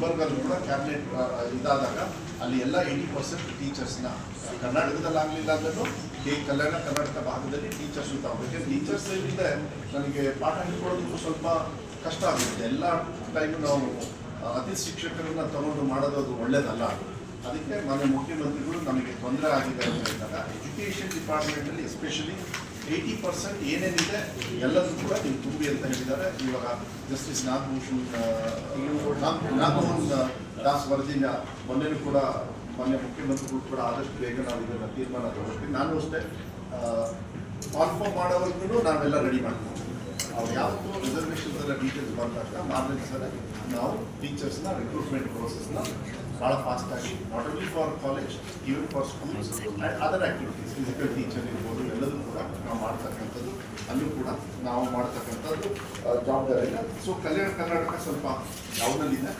ಗುಲ್ಬರ್ಗಲ್ಲೂ ಕೂಡ ಕ್ಯಾಬಿನೆಟ್ ಇದಾದಾಗ ಅಲ್ಲಿ ಎಲ್ಲ 80% ಟೀಚರ್ಸ್ನ ಕರ್ನಾಟಕದಲ್ಲಾಗಲಿಲ್ಲ ಅಂದ್ರೂ ಕಲ್ಯಾಣ ಕರ್ನಾಟಕ ಭಾಗದಲ್ಲಿ ಟೀಚರ್ಸ್ ತಗೋಬೇಕು. ಟೀಚರ್ಸ್ ಏನಿದೆ ನನಗೆ ಪಾಠ ಹೇಳ್ಕೊಡೋದಕ್ಕೂ ಸ್ವಲ್ಪ ಕಷ್ಟ ಆಗುತ್ತೆ. ಎಲ್ಲ ಟೈಮು ನಾವು ಅತಿ ಶಿಕ್ಷಕರನ್ನ ತಗೊಂಡು ಮಾಡೋದು ಅದು ಒಳ್ಳೇದಲ್ಲ. ಅದಕ್ಕೆ ಮಾನ್ಯ ಮುಖ್ಯಮಂತ್ರಿಗಳು ನಮಗೆ ತೊಂದರೆ ಆಗಿದೆ ಅಂತ ಹೇಳಿದಾಗ ಎಜುಕೇಷನ್ ಡಿಪಾರ್ಟ್ಮೆಂಟಲ್ಲಿ ಎಸ್ಪೆಷಲಿ 80% ಏನೇನಿದೆ ಎಲ್ಲದೂ ಕೂಡ ನೀವು ತುಂಬಿ ಅಂತ ಹೇಳಿದ್ದಾರೆ. ಇವಾಗ ಜಸ್ಟಿಸ್ ನಾಗಮೋಹನ್ ದಾಸ್ ವರದಿನ ಮೊನ್ನೆನೂ ಕೂಡ ಮಾನ್ಯ ಮುಖ್ಯಮಂತ್ರಿಗಳು ಕೂಡ ಆದಷ್ಟು ಬೇಗ ನಾವು ಇದನ್ನು ತೀರ್ಮಾನ ತಗೊಳ್ತೀವಿ. ನಾನು ಅಷ್ಟೇ ಕಾನ್ಫರ್ಮ್ ಮಾಡೋವರೆಗೂ ನಾವೆಲ್ಲ ರೆಡಿ ಮಾಡ್ತೀವಿ. ಅವ್ರು ಯಾವತ್ತೂ ರಿಸರ್ವೇಷನ್ಸ್ ಎಲ್ಲ ಡೀಟೇಲ್ಸ್ ಬಂದಾಗ ಮಾರ್ನಿಂಗ್ ಸಲ ನಾವು ಟೀಚರ್ಸ್ನ ರಿಕ್ರೂಟ್ಮೆಂಟ್ ಪ್ರೋಸೆಸ್ನ ಭಾಳ ಫಾಸ್ಟಾಗಿ not only for college even for schools and other activities physical teacher ಇರ್ಬೋದು ಎಲ್ಲದೂ ಕೂಡ ನಾವು ಮಾಡ್ತಕ್ಕಂಥದ್ದು, ಅಲ್ಲೂ ಕೂಡ ನಾವು ಮಾಡ್ತಕ್ಕಂಥದ್ದು ಜವಾಬ್ದಾರಿನ. ಸೊ ಕಲ್ಯಾಣ ಕರ್ನಾಟಕ ಸ್ವಲ್ಪ ಯಾವುದಲ್ಲಿದೆ